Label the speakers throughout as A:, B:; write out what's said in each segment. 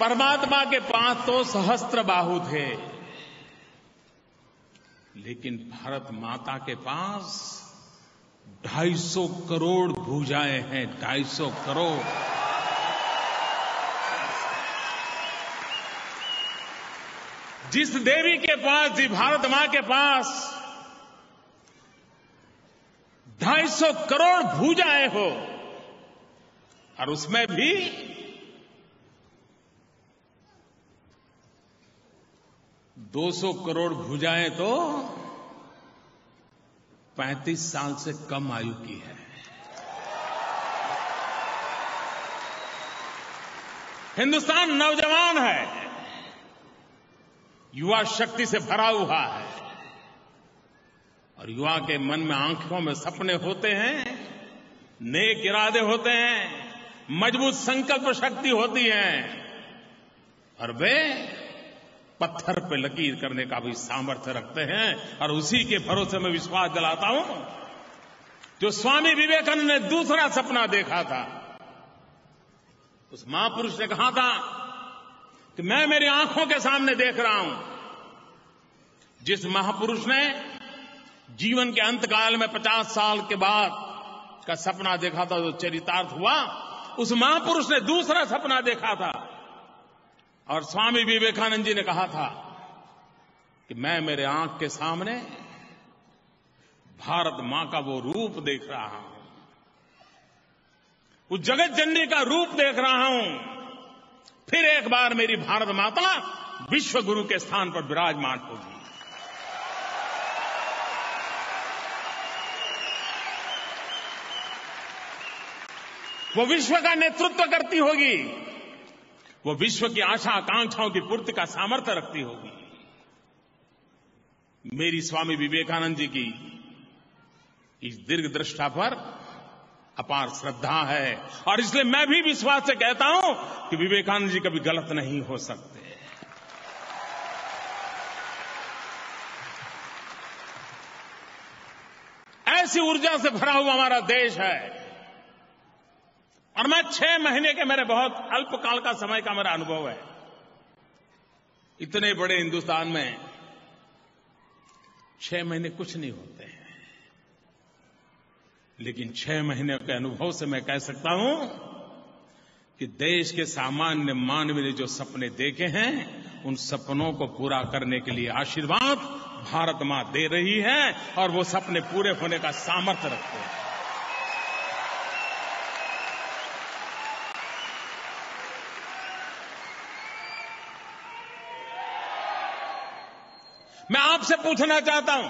A: परमात्मा के पास तो सहस्त्र बाहु थे, लेकिन भारत माता के पास 250 करोड़ भुजाएं हैं, 250 करोड़। जिस देवी के पास, जिस भारत मां के पास 250 करोड़ भुजाएं हो, और उसमें भी $200 करोड़ भुजाएं तो 35 साल से कम आयु की है। हिंदुस्तान नौजवान है, युवा शक्ति से भरा हुआ है, और युवा के मन में, आंखों में सपने होते हैं, नेक इरादे होते हैं, मजबूत संकल्प शक्ति होती है, और वे पत्थर पे लकीर करने का भी सामर्थ्य रखते हैं। और उसी के भरोसे में विश्वास दिलाता हूं, जो स्वामी विवेकानंद ने दूसरा सपना देखा था, उस महापुरुष ने कहा था कि मैं मेरी आंखों के सामने देख रहा हूं। जिस महापुरुष ने जीवन के अंतकाल में 50 साल के बाद का सपना देखा था, जो चरितार्थ हुआ, उस महापुरुष ने दूसरा सपना देखा था, और स्वामी विवेकानंद जी ने कहा था कि मैं मेरे आंख के सामने भारत मां का वो रूप देख रहा हूं, उस जगत जननी का रूप देख रहा हूं। फिर एक बार मेरी भारत माता विश्व गुरु के स्थान पर विराजमान होगी। वो विश्व का नेतृत्व करती होगी, वो विश्व की आशा आकांक्षाओं की पूर्ति का सामर्थ्य रखती होगी। मेरी स्वामी विवेकानंद जी की इस दीर्घ दृष्टा पर अपार श्रद्धा है, और इसलिए मैं भी विश्वास से कहता हूं कि विवेकानंद जी कभी गलत नहीं हो सकते। ऐसी ऊर्जा से भरा हुआ हमारा देश है, और मैं 6 महीने के, मेरे बहुत अल्पकाल का समय का मेरा अनुभव है। इतने बड़े हिंदुस्तान में 6 महीने कुछ नहीं होते हैं, लेकिन 6 महीने के अनुभव से मैं कह सकता हूं कि देश के सामान्य मानव ने जो सपने देखे हैं, उन सपनों को पूरा करने के लिए आशीर्वाद भारत मां दे रही है, और वो सपने पूरे होने का सामर्थ्य रखते हैं। मैं आपसे पूछना चाहता हूं,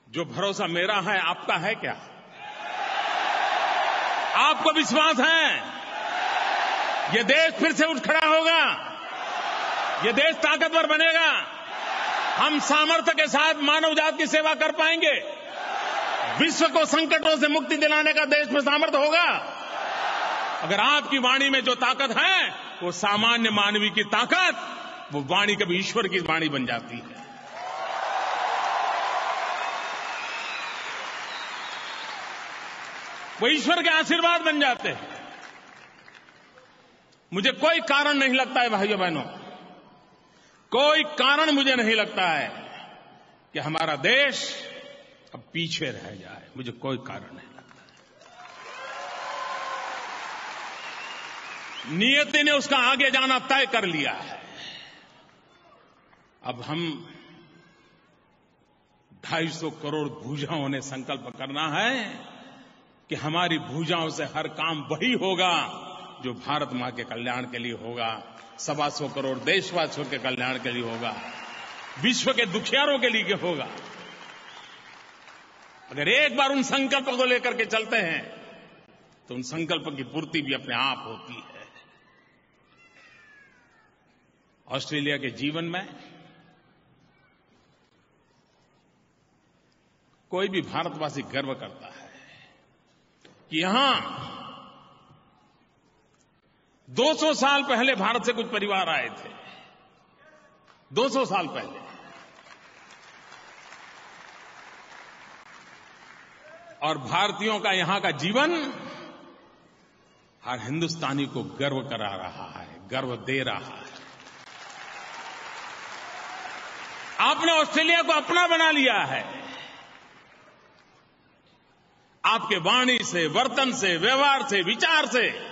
A: जो भरोसा मेरा है, आपका है क्या? आपको विश्वास है ये देश फिर से उठ खड़ा होगा, ये देश ताकतवर बनेगा, हम सामर्थ्य के साथ मानव जाति की सेवा कर पाएंगे, विश्व को संकटों से मुक्ति दिलाने का देश में सामर्थ्य होगा? अगर आपकी वाणी में जो ताकत है, वो सामान्य मानवी की ताकत, वो वाणी कभी ईश्वर की वाणी बन जाती है। वो ईश्वर के आशीर्वाद बन जाते हैं। मुझे कोई कारण नहीं लगता है भाइयों बहनों, कोई कारण मुझे नहीं लगता है कि हमारा देश अब पीछे रह जाए। मुझे कोई कारण नहीं लगता है। नियति ने उसका आगे जाना तय कर लिया है। अब हम 250 करोड़ भुजाओं ने संकल्प करना है कि हमारी भुजाओं से हर काम वही होगा जो भारत मां के कल्याण के लिए होगा, 125 करोड़ देशवासियों के कल्याण के लिए होगा, विश्व के दुखियारों के लिए होगा। अगर एक बार उन संकल्पों को लेकर के चलते हैं तो उन संकल्पों की पूर्ति भी अपने आप होती है। ऑस्ट्रेलिया के जीवन में कोई भी भारतवासी गर्व करता है कि यहां 200 साल पहले भारत से कुछ परिवार आए थे, 200 साल पहले, और भारतीयों का यहां का जीवन हर हिंदुस्तानी को गर्व करा रहा है, गर्व दे रहा है। आपने ऑस्ट्रेलिया को अपना बना लिया है। आपके वाणी से, वर्तन से, व्यवहार से, विचार से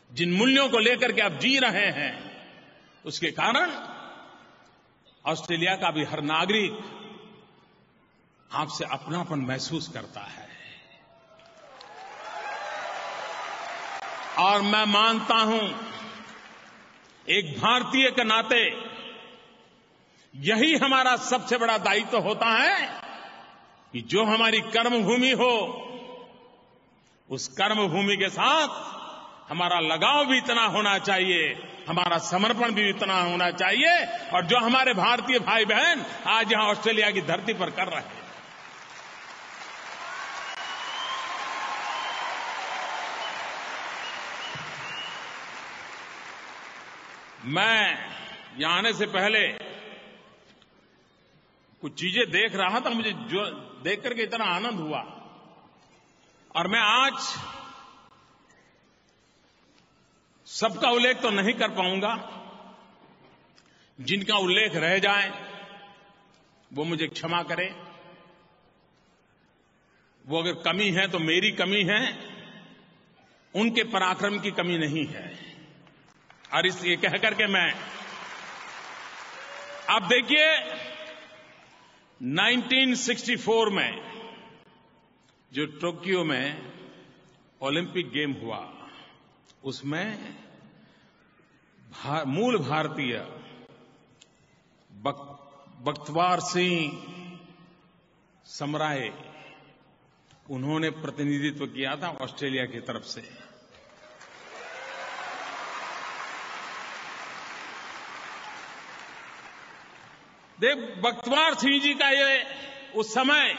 A: जिन मूल्यों को लेकर के आप जी रहे हैं, उसके कारण ऑस्ट्रेलिया का भी हर नागरिक आपसे अपनापन महसूस करता है। और मैं मानता हूं, एक भारतीय के नाते यही हमारा सबसे बड़ा दायित्व होता है कि जो हमारी कर्मभूमि हो, उस कर्मभूमि के साथ हमारा लगाव भी इतना होना चाहिए, हमारा समर्पण भी इतना होना चाहिए, और जो हमारे भारतीय भाई बहन आज यहां ऑस्ट्रेलिया की धरती पर कर रहे हैं। मैं यहां आने से पहले कुछ चीजें देख रहा था, मुझे जो देख करके इतना आनंद हुआ, और मैं आज सबका उल्लेख तो नहीं कर पाऊंगा। जिनका उल्लेख रह जाए वो मुझे क्षमा करें। वो अगर कमी है तो मेरी कमी है, उनके पराक्रम की कमी नहीं है। और इसलिए कह करके मैं, आप देखिए 1964 में जो टोक्यो में ओलंपिक गेम हुआ, उसमें मूल भारतीय बख्तवार सिंह समराय, उन्होंने प्रतिनिधित्व किया था ऑस्ट्रेलिया की तरफ से। देख, बख्तवार सिंह जी का ये उस समय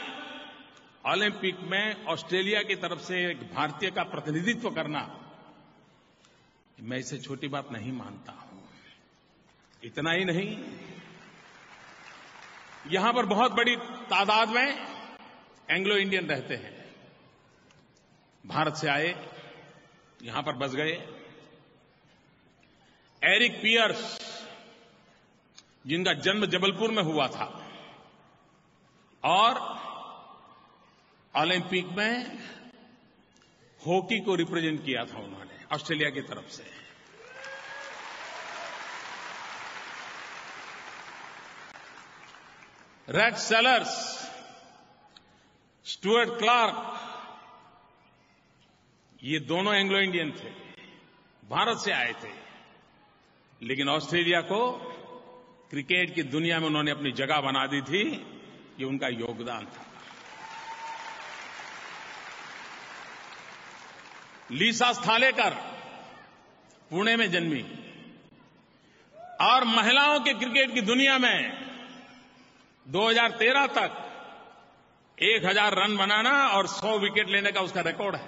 A: ओलंपिक में ऑस्ट्रेलिया की तरफ से एक भारतीय का प्रतिनिधित्व करना, मैं इसे छोटी बात नहीं मानता हूं। इतना ही नहीं, यहां पर बहुत बड़ी तादाद में एंग्लो इंडियन रहते हैं, भारत से आए, यहां पर बस गए। एरिक पियर्स, जिनका जन्म जबलपुर में हुआ था, और ओलंपिक में हॉकी को रिप्रेजेंट किया था उन्होंने ऑस्ट्रेलिया की तरफ से। रेक्स सेलर्स, स्टुअर्ट क्लार्क, ये दोनों एंग्लो इंडियन थे, भारत से आए थे, लेकिन ऑस्ट्रेलिया को क्रिकेट की दुनिया में उन्होंने अपनी जगह बना दी थी। ये उनका योगदान था। लीसा स्थालेकर पुणे में जन्मी, और महिलाओं के क्रिकेट की दुनिया में 2013 तक 1000 रन बनाना और 100 विकेट लेने का उसका रिकॉर्ड है।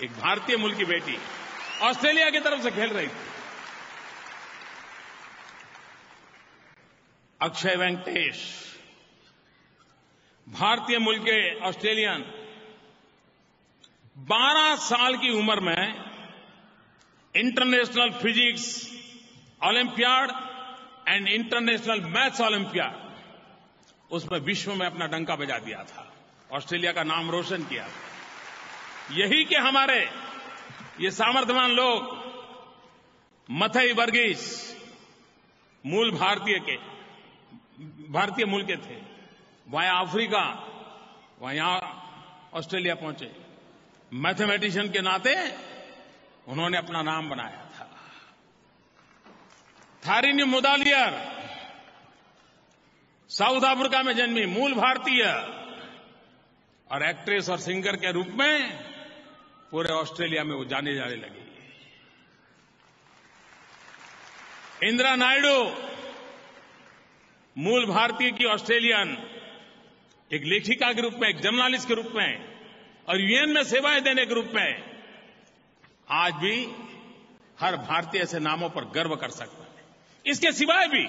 A: एक भारतीय मूल की बेटी ऑस्ट्रेलिया की तरफ से खेल रही थी। अक्षय वेंकटेश, भारतीय मूल के ऑस्ट्रेलियन, 12 साल की उम्र में international physics olympiad and international maths olympiad, उसमें विश्व में अपना डंका बजा दिया था, ऑस्ट्रेलिया का नाम रोशन किया था। यही के हमारे ये सामर्थ्यवान लोग, मथई वर्गीस मूल भारतीय मूल के थे, वहां अफ्रीका, वहां यहां ऑस्ट्रेलिया पहुंचे। मैथमेटिशियन के नाते उन्होंने अपना नाम बनाया था। थारिनी मुदालियर साउथ अफ्रीका में जन्मी, मूल भारतीय, और एक्ट्रेस और सिंगर के रूप में पूरे ऑस्ट्रेलिया में वो जाने लगी। इंदिरा नायडू, मूल भारतीय की ऑस्ट्रेलियन, एक लेखिका के रूप में, एक जर्नलिस्ट के रूप में, और यूएन में सेवाएं देने के रूप में आज भी हर भारतीय ऐसे नामों पर गर्व कर सकता है। इसके सिवाय भी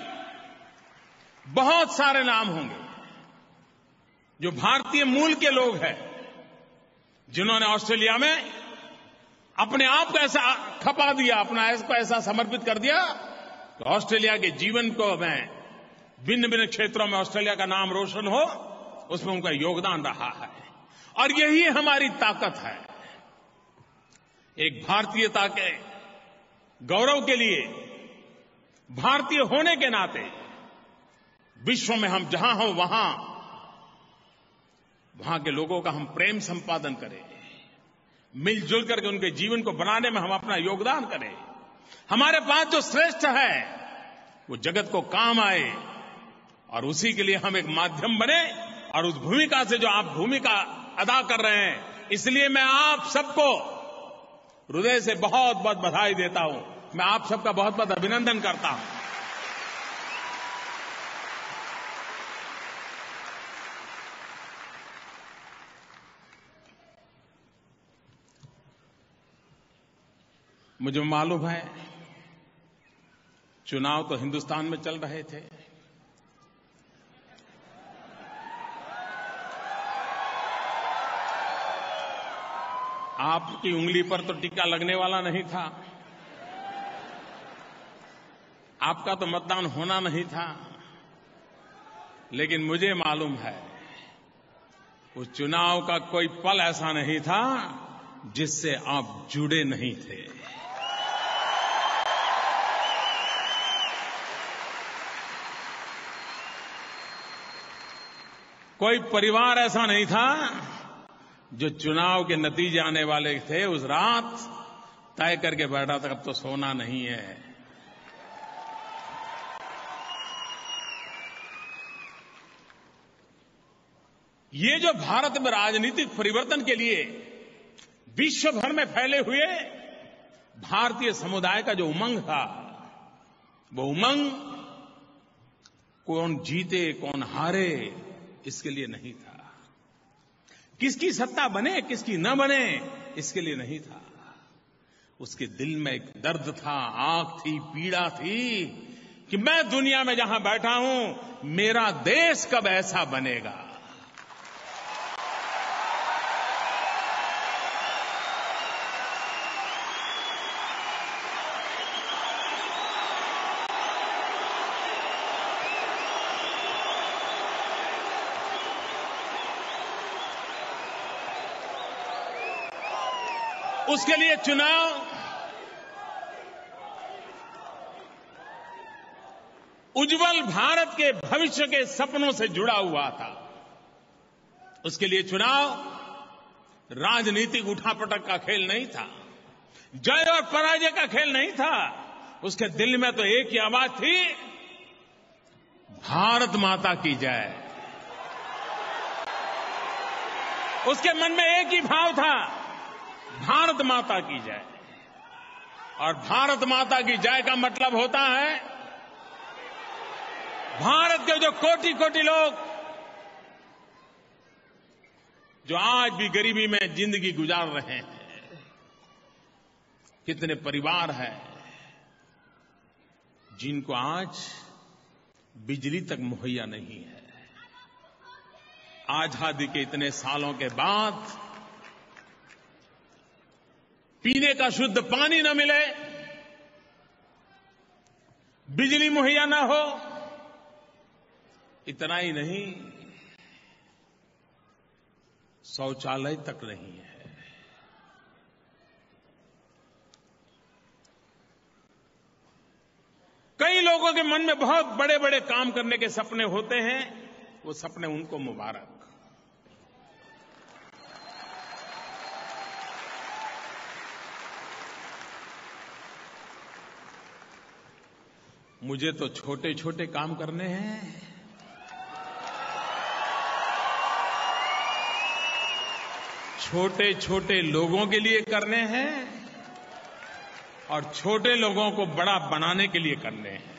A: बहुत सारे नाम होंगे जो भारतीय मूल के लोग हैं, जिन्होंने ऑस्ट्रेलिया में अपने आप को ऐसा खपा दिया, अपना को ऐसा समर्पित कर दिया कि ऑस्ट्रेलिया के जीवन को में भिन्न भिन्न क्षेत्रों में ऑस्ट्रेलिया का नाम रोशन हो, उसमें उनका योगदान रहा है। और यही हमारी ताकत है। एक भारतीयता के गौरव के लिए, भारतीय होने के नाते विश्व में हम जहां हों वहां के लोगों का हम प्रेम संपादन करें, मिलजुल करके उनके जीवन को बनाने में हम अपना योगदान करें। हमारे पास जो श्रेष्ठ है वो जगत को काम आए, और उसी के लिए हम एक माध्यम बने। और उस भूमिका से जो आप भूमिका अदा कर रहे हैं, इसलिए मैं आप सबको हृदय से बहुत बहुत बधाई देता हूं। मैं आप सबका बहुत बहुत अभिनंदन करता हूं। मुझे मालूम है चुनाव तो हिंदुस्तान में चल रहे थे, आपकी उंगली पर तो टीका लगने वाला नहीं था, आपका तो मतदान होना नहीं था। लेकिन मुझे मालूम है उस चुनाव का कोई पल ऐसा नहीं था जिससे आप जुड़े नहीं थे। कोई परिवार ऐसा नहीं था जो चुनाव के नतीजे आने वाले थे उस रात तय करके बैठा था अब तो सोना नहीं है। ये जो भारत में राजनीतिक परिवर्तन के लिए विश्व भर में फैले हुए भारतीय समुदाय का जो उमंग था, वो उमंग कौन जीते कौन हारे इसके लिए नहीं था, किसकी सत्ता बने किसकी न बने इसके लिए नहीं था। उसके दिल में एक दर्द था, आग थी, पीड़ा थी कि मैं दुनिया में जहां बैठा हूं मेरा देश कब ऐसा बनेगा। उसके लिए चुनाव उज्जवल भारत के भविष्य के सपनों से जुड़ा हुआ था। उसके लिए चुनाव राजनीतिक उठापटक का खेल नहीं था, जय और पराजय का खेल नहीं था। उसके दिल में तो एक ही आवाज थी, भारत माता की जय। उसके मन में एक ही भाव था, भारत माता की जय। और भारत माता की जय का मतलब होता है भारत के जो कोटि कोटि लोग जो आज भी गरीबी में जिंदगी गुजार रहे हैं, कितने परिवार हैं जिनको आज बिजली तक मुहैया नहीं है। आजादी के इतने सालों के बाद पीने का शुद्ध पानी न मिले, बिजली मुहैया न हो, इतना ही नहीं शौचालय तक नहीं है। कई लोगों के मन में बहुत बड़े बड़े काम करने के सपने होते हैं, वो सपने उनको मुबारक। मुझे तो छोटे छोटे काम करने हैं, छोटे छोटे लोगों के लिए करने हैं और छोटे लोगों को बड़ा बनाने के लिए करने हैं।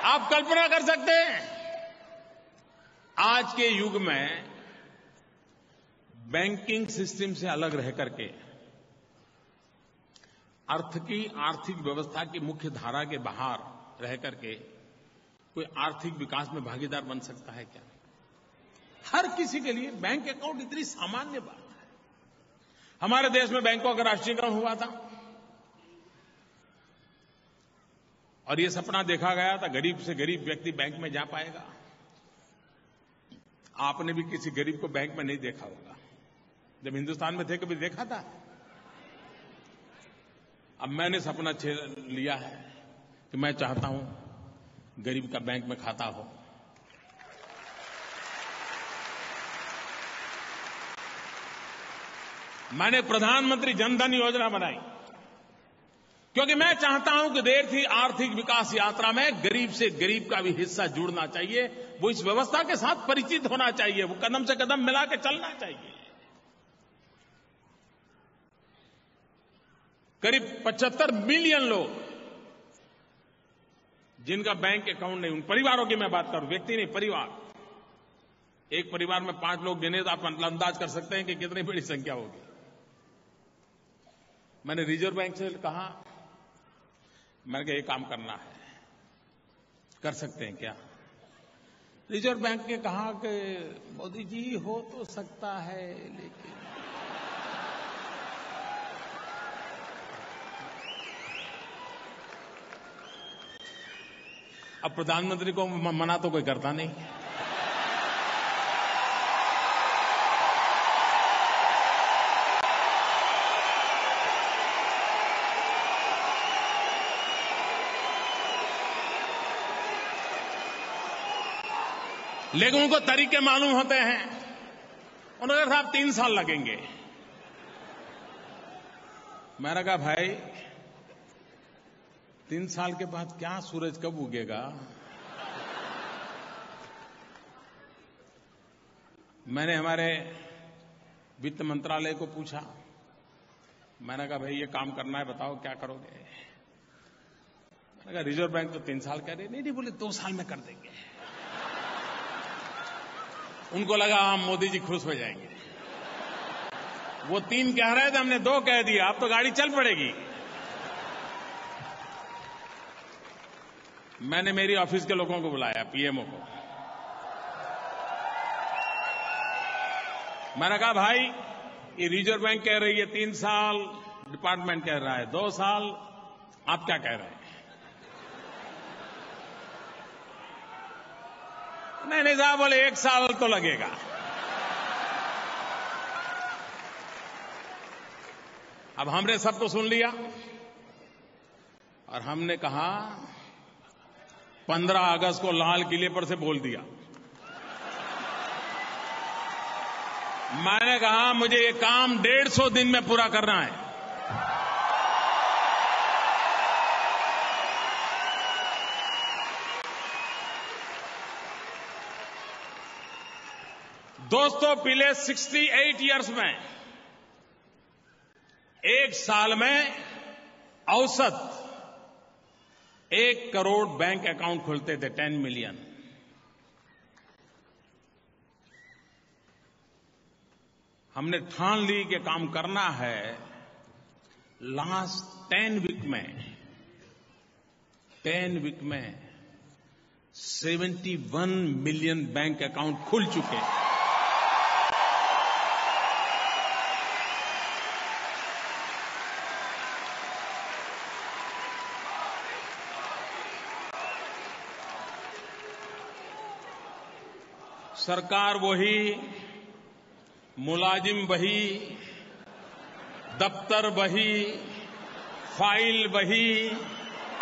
A: आप कल्पना कर सकते हैं आज के युग में बैंकिंग सिस्टम से अलग रह करके अर्थ की आर्थिक व्यवस्था की मुख्य धारा के बाहर रह करके कोई आर्थिक विकास में भागीदार बन सकता है क्या? हर किसी के लिए बैंक अकाउंट इतनी सामान्य बात है। हमारे देश में बैंकों का राष्ट्रीयकरण हुआ था और ये सपना देखा गया था गरीब से गरीब व्यक्ति बैंक में जा पाएगा। आपने भी किसी गरीब को बैंक में नहीं देखा होगा। जब हिंदुस्तान में थे कभी देखा था? अब मैंने सपना लिया है कि मैं चाहता हूं गरीब का बैंक में खाता हो। मैंने प्रधानमंत्री जन धन योजना बनाई क्योंकि मैं चाहता हूं कि देश की आर्थिक विकास यात्रा में गरीब से गरीब का भी हिस्सा जुड़ना चाहिए। वो इस व्यवस्था के साथ परिचित होना चाहिए। वो कदम से कदम मिला के चलना चाहिए। करीब 75 मिलियन लोग जिनका बैंक अकाउंट नहीं, उन परिवारों की मैं बात करूं, व्यक्ति नहीं, परिवार। एक परिवार में 5 लोग गिने तो आप अंदाज कर सकते हैं कि कितनी बड़ी संख्या होगी। मैंने रिजर्व बैंक से कहा, मैंने कहा ये काम करना है, कर सकते हैं क्या? रिजर्व बैंक ने कहा कि मोदी जी हो तो सकता है, लेकिन अब प्रधानमंत्री को मना तो कोई करता नहीं। लेकिन उनको तरीके मालूम होते हैं। उन्होंने कहा साहब 3 साल लगेंगे। मैंने कहा भाई 3 साल के बाद क्या, सूरज कब उगेगा? मैंने हमारे वित्त मंत्रालय को पूछा। मैंने कहा भाई ये काम करना है, बताओ क्या करोगे? मैंने कहा रिजर्व बैंक तो 3 साल कह रहे। नहीं, बोले 2 साल में कर देंगे। उनको लगा हम मोदी जी खुश हो जाएंगे। वो 3 कह रहे थे, हमने 2 कह दिया, अब तो गाड़ी चल पड़ेगी। मैंने मेरी ऑफिस के लोगों को बुलाया, पीएमओ को। मैंने कहा भाई ये रिजर्व बैंक कह रही है 3 साल, डिपार्टमेंट कह रहा है 2 साल, आप क्या कह रहे हैं? नहीं साहब, बोले 1 साल तो लगेगा। अब हमने सबको सुन लिया और हमने कहा 15 अगस्त को लाल किले पर से बोल दिया। मैंने कहा मुझे ये काम 150 दिन में पूरा करना है। दोस्तों, पिछले 68 इयर्स में 1 साल में औसत 1 करोड़ बैंक अकाउंट खुलते थे, 10 मिलियन। हमने ठान ली कि काम करना है। लास्ट 10 वीक में 71 मिलियन बैंक अकाउंट खुल चुके हैं। सरकार वही, मुलाजिम वही, दफ्तर वही, फाइल वही,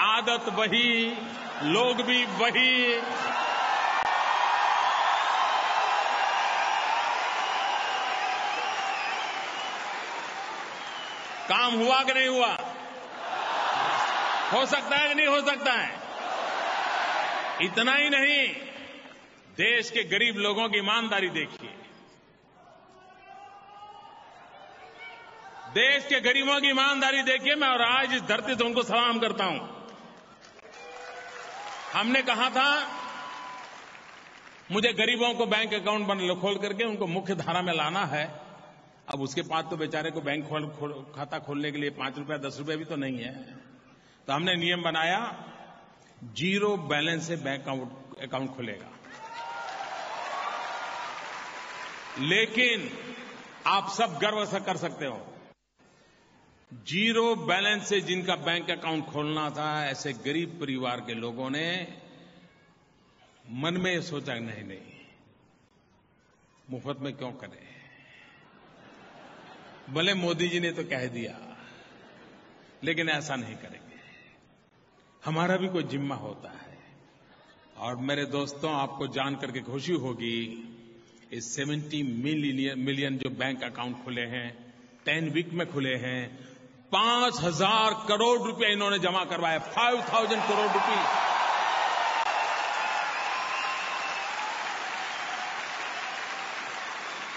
A: आदत वही, लोग भी वही। काम हुआ कि नहीं हुआ? हो सकता है कि नहीं हो सकता है? इतना ही नहीं, देश के गरीब लोगों की ईमानदारी देखिए। देश के गरीबों की ईमानदारी देखिए। मैं और आज इस धरती से उनको सलाम करता हूं। हमने कहा था मुझे गरीबों को बैंक अकाउंट खोल करके उनको मुख्य धारा में लाना है, अब उसके पास तो बेचारे को बैंक खाता खोलने के लिए 5 रुपया 10 रुपये भी तो नहीं है। तो हमने नियम बनाया, 0 बैलेंस से बैंक अकाउंट खुलेगा। लेकिन आप सब गर्व से कर सकते हो, 0 बैलेंस से जिनका बैंक अकाउंट खोलना था, ऐसे गरीब परिवार के लोगों ने मन में ये सोचा, नहीं मुफ्त में क्यों करें, भले मोदी जी ने तो कह दिया, लेकिन ऐसा नहीं करेंगे। हमारा भी कोई जिम्मा होता है। और मेरे दोस्तों, आपको जान करके खुशी होगी, इस 70 मिलियन जो बैंक अकाउंट खुले हैं, 10 वीक में खुले हैं, 5,000 करोड़ रुपए इन्होंने जमा करवाया, 5,000 करोड़ रुपए।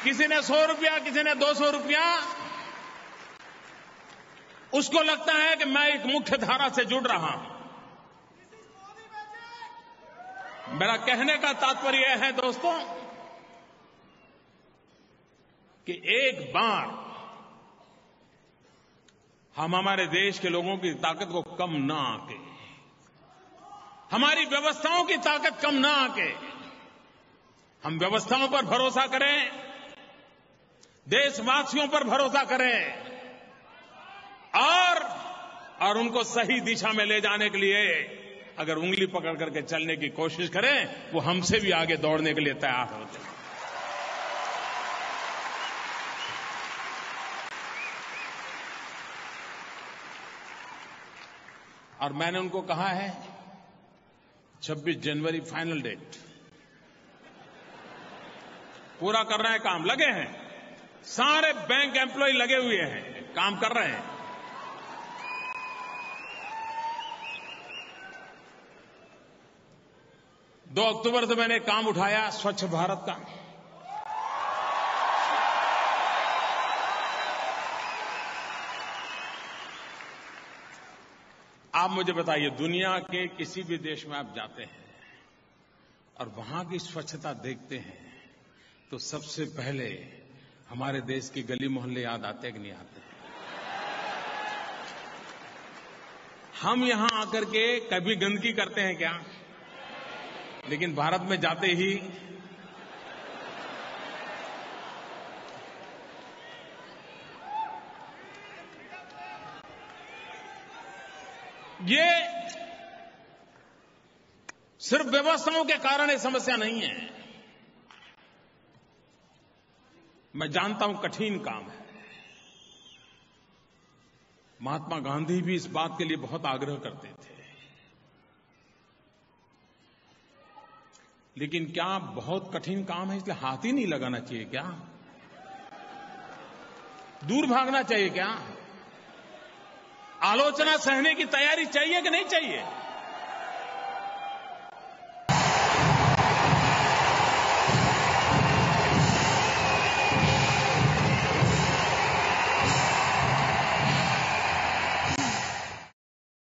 A: किसी ने 100 रुपया, किसी ने 200 रुपया। उसको लगता है कि मैं एक मुख्य धारा से जुड़ रहा हूं। मेरा कहने का तात्पर्य है दोस्तों कि एक बार हम हमारे देश के लोगों की ताकत को कम ना आके, हमारी व्यवस्थाओं की ताकत कम ना आके, हम व्यवस्थाओं पर भरोसा करें, देशवासियों पर भरोसा करें और उनको सही दिशा में ले जाने के लिए अगर उंगली पकड़ करके चलने की कोशिश करें, वो हमसे भी आगे दौड़ने के लिए तैयार होते हैं। और मैंने उनको कहा है 26 जनवरी फाइनल डेट, पूरा कर रहे हैं, काम लगे हैं, सारे बैंक एम्प्लॉय लगे हुए हैं, काम कर रहे हैं। दो अक्टूबर से मैंने काम उठाया स्वच्छ भारत का। आप मुझे बताइए, दुनिया के किसी भी देश में आप जाते हैं और वहां की स्वच्छता देखते हैं तो सबसे पहले हमारे देश के गली मोहल्ले याद आते हैं कि नहीं आते? हम यहां आकर के कभी गंदगी करते हैं क्या? लेकिन भारत में जाते ही ये सिर्फ व्यवस्थाओं के कारण ये समस्या नहीं है। मैं जानता हूं कठिन काम है। महात्मा गांधी भी इस बात के लिए बहुत आग्रह करते थे। लेकिन क्या बहुत कठिन काम है इसलिए हाथ ही नहीं लगाना चाहिए क्या? दूर भागना चाहिए क्या? आलोचना सहने की तैयारी चाहिए कि नहीं चाहिए?